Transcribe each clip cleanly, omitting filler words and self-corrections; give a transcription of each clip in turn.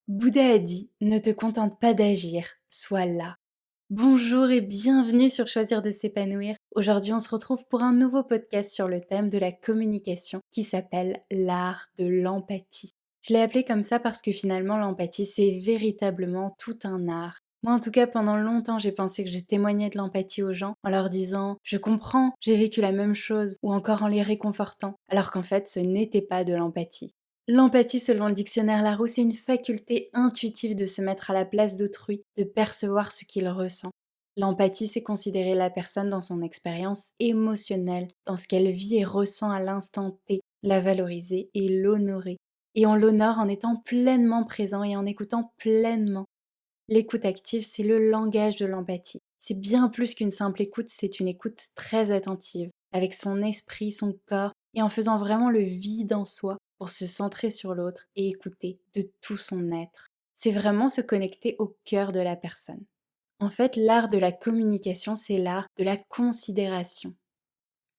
Bouddha a dit: ne te contente pas d'agir, sois là. Bonjour et bienvenue sur Choisir de s'épanouir. Aujourd'hui, on se retrouve pour un nouveau podcast sur le thème de la communication qui s'appelle l'art de l'empathie. Je l'ai appelé comme ça parce que finalement, l'empathie, c'est véritablement tout un art. Moi, en tout cas, pendant longtemps, j'ai pensé que je témoignais de l'empathie aux gens en leur disant «je comprends, j'ai vécu la même chose» ou encore en les réconfortant, alors qu'en fait, ce n'était pas de l'empathie. L'empathie, selon le dictionnaire Larousse, c'est une faculté intuitive de se mettre à la place d'autrui, de percevoir ce qu'il ressent. L'empathie, c'est considérer la personne dans son expérience émotionnelle, dans ce qu'elle vit et ressent à l'instant T, la valoriser et l'honorer. Et on l'honore en étant pleinement présent et en écoutant pleinement. L'écoute active, c'est le langage de l'empathie. C'est bien plus qu'une simple écoute, c'est une écoute très attentive, avec son esprit, son corps, et en faisant vraiment le vide en soi pour se centrer sur l'autre et écouter de tout son être. C'est vraiment se connecter au cœur de la personne. En fait, l'art de la communication, c'est l'art de la considération.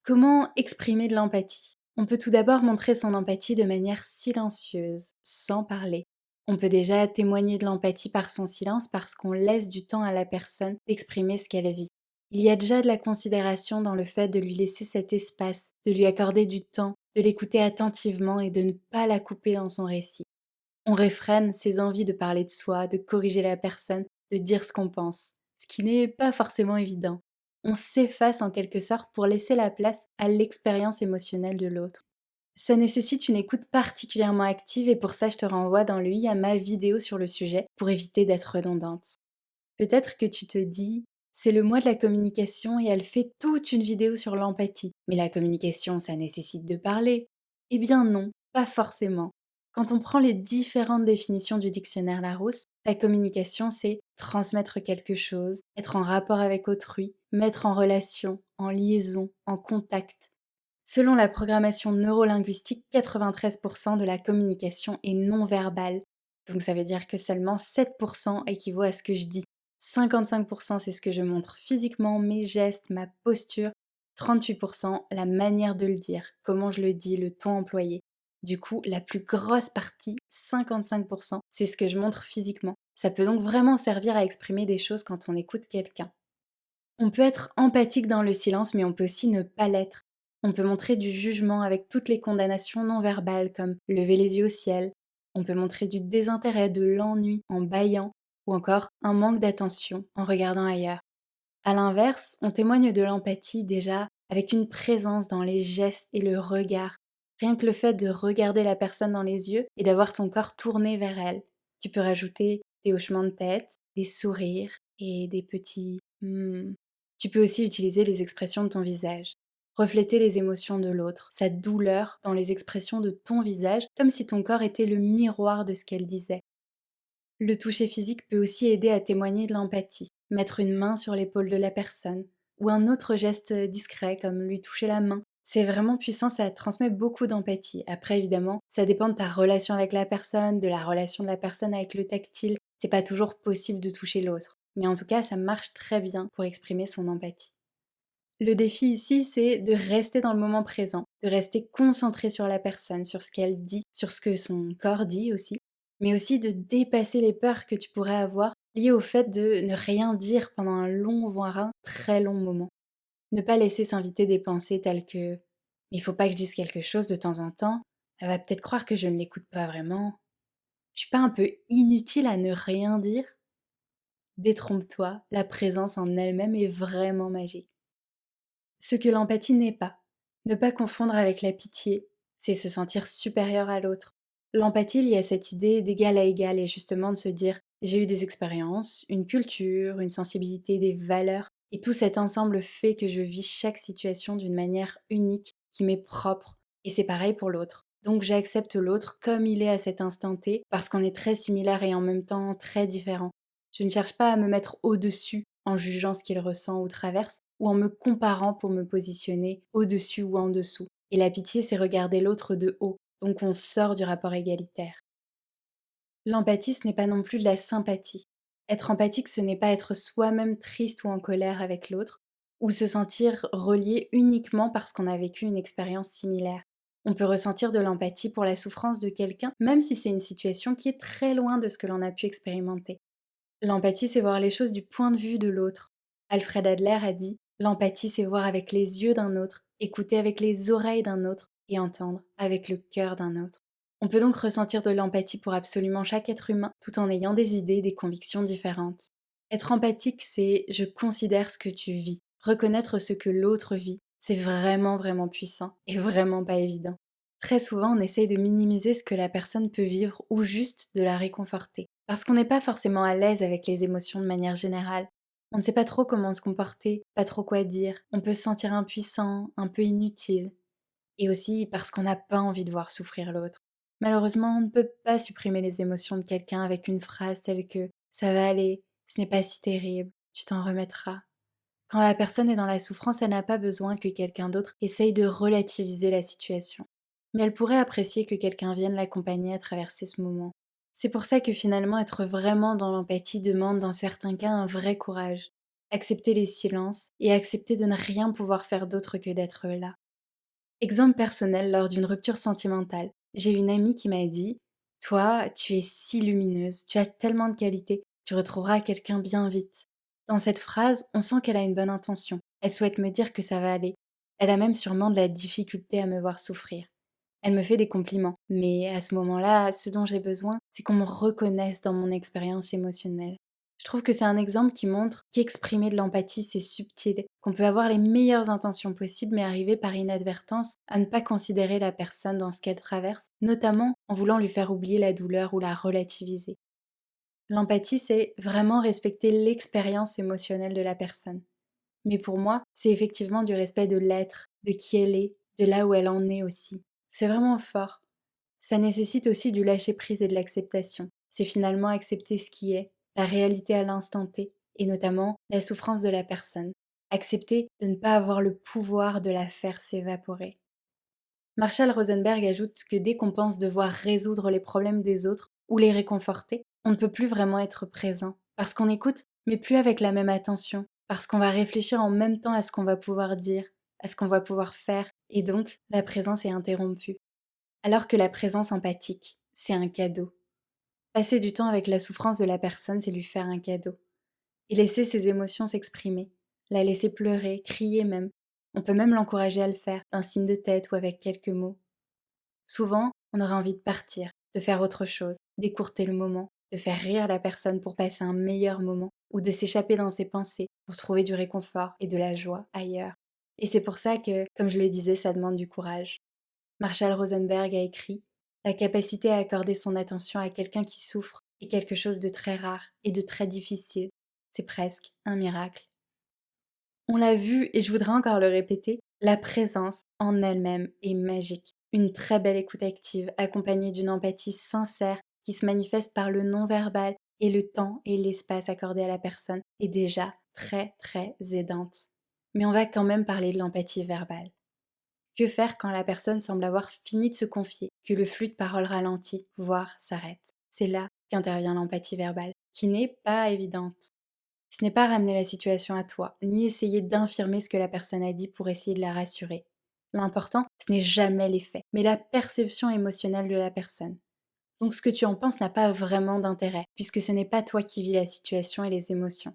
Comment exprimer de l'empathie? On peut tout d'abord montrer son empathie de manière silencieuse, sans parler. On peut déjà témoigner de l'empathie par son silence parce qu'on laisse du temps à la personne d'exprimer ce qu'elle vit. Il y a déjà de la considération dans le fait de lui laisser cet espace, de lui accorder du temps, de l'écouter attentivement et de ne pas la couper dans son récit. On réfrène ses envies de parler de soi, de corriger la personne, de dire ce qu'on pense, ce qui n'est pas forcément évident. On s'efface en quelque sorte pour laisser la place à l'expérience émotionnelle de l'autre. Ça nécessite une écoute particulièrement active et pour ça je te renvoie dans lui à ma vidéo sur le sujet pour éviter d'être redondante. Peut-être que tu te dis, c'est le mois de la communication et elle fait toute une vidéo sur l'empathie. Mais la communication, ça nécessite de parler. Eh bien non, pas forcément. Quand on prend les différentes définitions du dictionnaire Larousse, la communication, c'est transmettre quelque chose, être en rapport avec autrui, mettre en relation, en liaison, en contact. Selon la programmation neurolinguistique, 93% de la communication est non verbale. Donc ça veut dire que seulement 7% équivaut à ce que je dis. 55% c'est ce que je montre physiquement, mes gestes, ma posture. 38% la manière de le dire, comment je le dis, le ton employé. Du coup, la plus grosse partie, 55%, c'est ce que je montre physiquement. Ça peut donc vraiment servir à exprimer des choses quand on écoute quelqu'un. On peut être empathique dans le silence, mais on peut aussi ne pas l'être. On peut montrer du jugement avec toutes les condamnations non verbales, comme lever les yeux au ciel. On peut montrer du désintérêt, de l'ennui en bâillant, ou encore un manque d'attention en regardant ailleurs. À l'inverse, on témoigne de l'empathie déjà avec une présence dans les gestes et le regard. Rien que le fait de regarder la personne dans les yeux et d'avoir ton corps tourné vers elle. Tu peux rajouter des hochements de tête, des sourires et des petits Tu peux aussi utiliser les expressions de ton visage. Refléter les émotions de l'autre, sa douleur dans les expressions de ton visage, comme si ton corps était le miroir de ce qu'elle disait. Le toucher physique peut aussi aider à témoigner de l'empathie, mettre une main sur l'épaule de la personne, ou un autre geste discret comme lui toucher la main. C'est vraiment puissant, ça transmet beaucoup d'empathie. Après, évidemment, ça dépend de ta relation avec la personne, de la relation de la personne avec le tactile. C'est pas toujours possible de toucher l'autre. Mais en tout cas, ça marche très bien pour exprimer son empathie. Le défi ici, c'est de rester dans le moment présent, de rester concentré sur la personne, sur ce qu'elle dit, sur ce que son corps dit aussi, mais aussi de dépasser les peurs que tu pourrais avoir liées au fait de ne rien dire pendant un long, voire un très long moment. Ne pas laisser s'inviter des pensées telles que «il faut pas que je dise quelque chose de temps en temps, elle va peut-être croire que je ne l'écoute pas vraiment. Je suis pas un peu inutile à ne rien dire?» Détrompe-toi, la présence en elle-même est vraiment magique. Ce que l'empathie n'est pas. Ne pas confondre avec la pitié, c'est se sentir supérieur à l'autre. L'empathie, il y a cette idée d'égal à égal et justement de se dire j'ai eu des expériences, une culture, une sensibilité, des valeurs, et tout cet ensemble fait que je vis chaque situation d'une manière unique, qui m'est propre, et c'est pareil pour l'autre. Donc j'accepte l'autre comme il est à cet instant T, parce qu'on est très similaires et en même temps très différents. Je ne cherche pas à me mettre au-dessus en jugeant ce qu'il ressent ou traverse, ou en me comparant pour me positionner au-dessus ou en dessous. Et la pitié, c'est regarder l'autre de haut, donc on sort du rapport égalitaire. L'empathie, ce n'est pas non plus de la sympathie. Être empathique, ce n'est pas être soi-même triste ou en colère avec l'autre, ou se sentir relié uniquement parce qu'on a vécu une expérience similaire. On peut ressentir de l'empathie pour la souffrance de quelqu'un, même si c'est une situation qui est très loin de ce que l'on a pu expérimenter. L'empathie, c'est voir les choses du point de vue de l'autre. Alfred Adler a dit: l'empathie, c'est voir avec les yeux d'un autre, écouter avec les oreilles d'un autre et entendre avec le cœur d'un autre. On peut donc ressentir de l'empathie pour absolument chaque être humain, tout en ayant des idées, des convictions différentes. Être empathique, c'est je considère ce que tu vis. Reconnaître ce que l'autre vit, c'est vraiment vraiment puissant et vraiment pas évident. Très souvent, on essaye de minimiser ce que la personne peut vivre ou juste de la réconforter. Parce qu'on n'est pas forcément à l'aise avec les émotions de manière générale. On ne sait pas trop comment se comporter, pas trop quoi dire. On peut se sentir impuissant, un peu inutile. Et aussi parce qu'on n'a pas envie de voir souffrir l'autre. Malheureusement, on ne peut pas supprimer les émotions de quelqu'un avec une phrase telle que ça va aller, ce n'est pas si terrible, tu t'en remettras. Quand la personne est dans la souffrance, elle n'a pas besoin que quelqu'un d'autre essaye de relativiser la situation. Mais elle pourrait apprécier que quelqu'un vienne l'accompagner à traverser ce moment. C'est pour ça que finalement être vraiment dans l'empathie demande dans certains cas un vrai courage. Accepter les silences et accepter de ne rien pouvoir faire d'autre que d'être là. Exemple personnel lors d'une rupture sentimentale. J'ai une amie qui m'a dit: toi, tu es si lumineuse, tu as tellement de qualités, tu retrouveras quelqu'un bien vite. Dans cette phrase, on sent qu'elle a une bonne intention. Elle souhaite me dire que ça va aller. Elle a même sûrement de la difficulté à me voir souffrir. Elle me fait des compliments, mais à ce moment-là, ce dont j'ai besoin, c'est qu'on me reconnaisse dans mon expérience émotionnelle. Je trouve que c'est un exemple qui montre qu'exprimer de l'empathie, c'est subtil, qu'on peut avoir les meilleures intentions possibles, mais arriver par inadvertance à ne pas considérer la personne dans ce qu'elle traverse, notamment en voulant lui faire oublier la douleur ou la relativiser. L'empathie, c'est vraiment respecter l'expérience émotionnelle de la personne. Mais pour moi, c'est effectivement du respect de l'être, de qui elle est, de là où elle en est aussi. C'est vraiment fort. Ça nécessite aussi du lâcher-prise et de l'acceptation. C'est finalement accepter ce qui est, la réalité à l'instant T, et notamment la souffrance de la personne. Accepter de ne pas avoir le pouvoir de la faire s'évaporer. Marshall Rosenberg ajoute que dès qu'on pense devoir résoudre les problèmes des autres ou les réconforter, on ne peut plus vraiment être présent. Parce qu'on écoute, mais plus avec la même attention. Parce qu'on va réfléchir en même temps à ce qu'on va pouvoir dire, à ce qu'on va pouvoir faire, et donc la présence est interrompue. Alors que la présence empathique, c'est un cadeau. Passer du temps avec la souffrance de la personne, c'est lui faire un cadeau. Et laisser ses émotions s'exprimer. La laisser pleurer, crier même. On peut même l'encourager à le faire, d'un signe de tête ou avec quelques mots. Souvent, on aurait envie de partir, de faire autre chose, d'écourter le moment, de faire rire la personne pour passer un meilleur moment, ou de s'échapper dans ses pensées pour trouver du réconfort et de la joie ailleurs. Et c'est pour ça que, comme je le disais, ça demande du courage. Marshall Rosenberg a écrit: la capacité à accorder son attention à quelqu'un qui souffre est quelque chose de très rare et de très difficile. C'est presque un miracle. On l'a vu et je voudrais encore le répéter, la présence en elle-même est magique. Une très belle écoute active accompagnée d'une empathie sincère qui se manifeste par le non-verbal et le temps et l'espace accordé à la personne est déjà très très aidante. Mais on va quand même parler de l'empathie verbale. Que faire quand la personne semble avoir fini de se confier, que le flux de parole ralentit, voire s'arrête? C'est là qu'intervient l'empathie verbale, qui n'est pas évidente. Ce n'est pas ramener la situation à toi, ni essayer d'infirmer ce que la personne a dit pour essayer de la rassurer. L'important, ce n'est jamais les faits, mais la perception émotionnelle de la personne. Donc ce que tu en penses n'a pas vraiment d'intérêt, puisque ce n'est pas toi qui vis la situation et les émotions.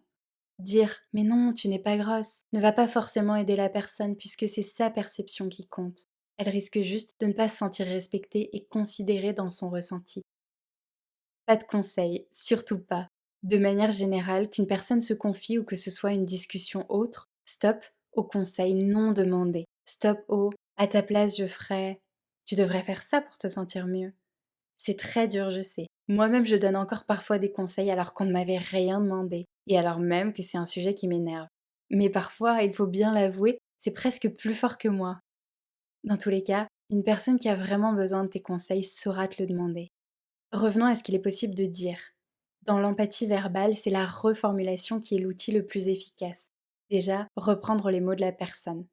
Dire «mais non, tu n'es pas grosse» ne va pas forcément aider la personne puisque c'est sa perception qui compte. Elle risque juste de ne pas se sentir respectée et considérée dans son ressenti. Pas de conseil, surtout pas. De manière générale, qu'une personne se confie ou que ce soit une discussion autre, stop au conseil non demandé. Stop au «à ta place je ferais», «tu devrais faire ça pour te sentir mieux». C'est très dur, je sais. Moi-même, je donne encore parfois des conseils alors qu'on ne m'avait rien demandé, et alors même que c'est un sujet qui m'énerve. Mais parfois, il faut bien l'avouer, c'est presque plus fort que moi. Dans tous les cas, une personne qui a vraiment besoin de tes conseils saura te le demander. Revenons à ce qu'il est possible de dire. Dans l'empathie verbale, c'est la reformulation qui est l'outil le plus efficace. Déjà, reprendre les mots de la personne.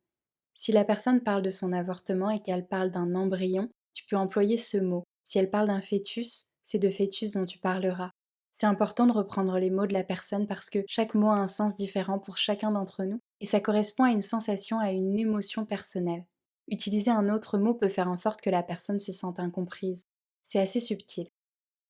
Si la personne parle de son avortement et qu'elle parle d'un embryon, tu peux employer ce mot. Si elle parle d'un fœtus, c'est de fœtus dont tu parleras. C'est important de reprendre les mots de la personne parce que chaque mot a un sens différent pour chacun d'entre nous et ça correspond à une sensation, à une émotion personnelle. Utiliser un autre mot peut faire en sorte que la personne se sente incomprise. C'est assez subtil.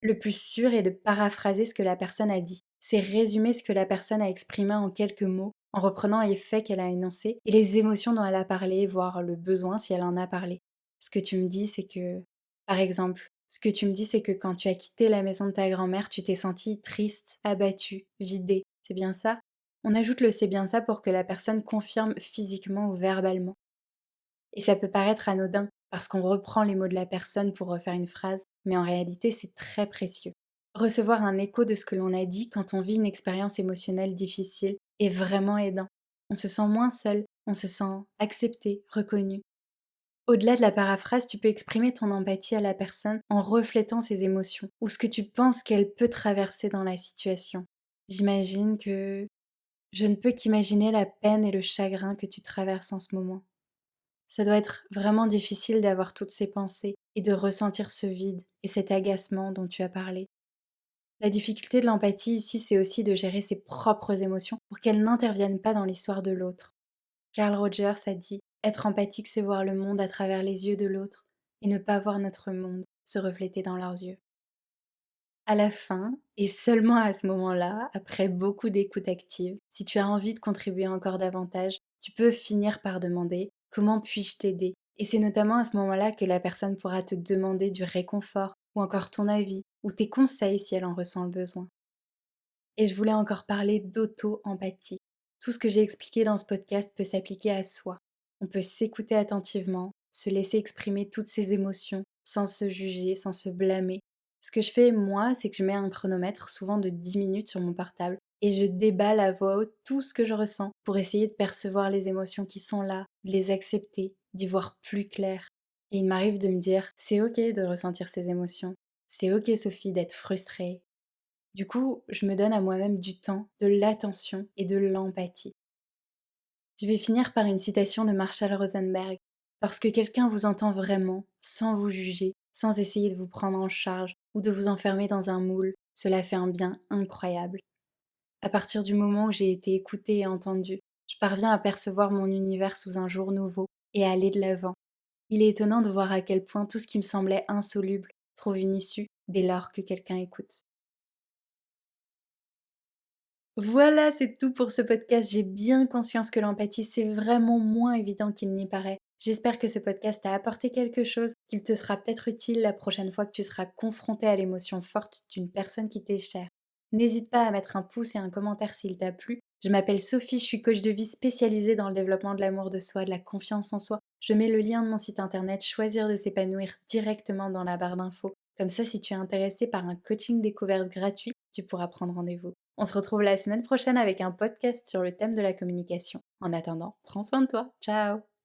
Le plus sûr est de paraphraser ce que la personne a dit. C'est résumer ce que la personne a exprimé en quelques mots, en reprenant les faits qu'elle a énoncés et les émotions dont elle a parlé, voire le besoin si elle en a parlé. Ce que tu me dis, c'est que, par exemple, ce que tu me dis, c'est que quand tu as quitté la maison de ta grand-mère, tu t'es sentie triste, abattue, vidée. C'est bien ça? On ajoute le c'est bien ça pour que la personne confirme physiquement ou verbalement. Et ça peut paraître anodin, parce qu'on reprend les mots de la personne pour refaire une phrase, mais en réalité c'est très précieux. Recevoir un écho de ce que l'on a dit quand on vit une expérience émotionnelle difficile est vraiment aidant. On se sent moins seul, on se sent accepté, reconnu. Au-delà de la paraphrase, tu peux exprimer ton empathie à la personne en reflétant ses émotions ou ce que tu penses qu'elle peut traverser dans la situation. J'imagine que je ne peux qu'imaginer la peine et le chagrin que tu traverses en ce moment. Ça doit être vraiment difficile d'avoir toutes ces pensées et de ressentir ce vide et cet agacement dont tu as parlé. La difficulté de l'empathie ici, c'est aussi de gérer ses propres émotions pour qu'elles n'interviennent pas dans l'histoire de l'autre. Carl Rogers a dit: être empathique, c'est voir le monde à travers les yeux de l'autre et ne pas voir notre monde se refléter dans leurs yeux. À la fin, et seulement à ce moment-là, après beaucoup d'écoute active, si tu as envie de contribuer encore davantage, tu peux finir par demander: comment puis-je t'aider? Et c'est notamment à ce moment-là que la personne pourra te demander du réconfort, ou encore ton avis, ou tes conseils si elle en ressent le besoin. Et je voulais encore parler d'auto-empathie. Tout ce que j'ai expliqué dans ce podcast peut s'appliquer à soi. On peut s'écouter attentivement, se laisser exprimer toutes ses émotions, sans se juger, sans se blâmer. Ce que je fais, moi, c'est que je mets un chronomètre, souvent de 10 minutes sur mon portable, et je déballe à voix haute tout ce que je ressens pour essayer de percevoir les émotions qui sont là, de les accepter, d'y voir plus clair. Et il m'arrive de me dire: c'est ok de ressentir ces émotions. C'est ok, Sophie, d'être frustrée. Du coup, je me donne à moi-même du temps, de l'attention et de l'empathie. Je vais finir par une citation de Marshall Rosenberg. Lorsque quelqu'un vous entend vraiment, sans vous juger, sans essayer de vous prendre en charge ou de vous enfermer dans un moule, cela fait un bien incroyable. À partir du moment où j'ai été écoutée et entendue, je parviens à percevoir mon univers sous un jour nouveau et à aller de l'avant. Il est étonnant de voir à quel point tout ce qui me semblait insoluble trouve une issue dès lors que quelqu'un écoute. Voilà, c'est tout pour ce podcast. J'ai bien conscience que l'empathie, c'est vraiment moins évident qu'il n'y paraît. J'espère que ce podcast t'a apporté quelque chose, qu'il te sera peut-être utile la prochaine fois que tu seras confronté à l'émotion forte d'une personne qui t'est chère. N'hésite pas à mettre un pouce et un commentaire s'il t'a plu. Je m'appelle Sophie, je suis coach de vie spécialisée dans le développement de l'amour de soi, de la confiance en soi. Je mets le lien de mon site internet Choisir de s'épanouir directement dans la barre d'infos. Comme ça, si tu es intéressé par un coaching découverte gratuit, tu pourras prendre rendez-vous. On se retrouve la semaine prochaine avec un podcast sur le thème de la communication. En attendant, prends soin de toi. Ciao!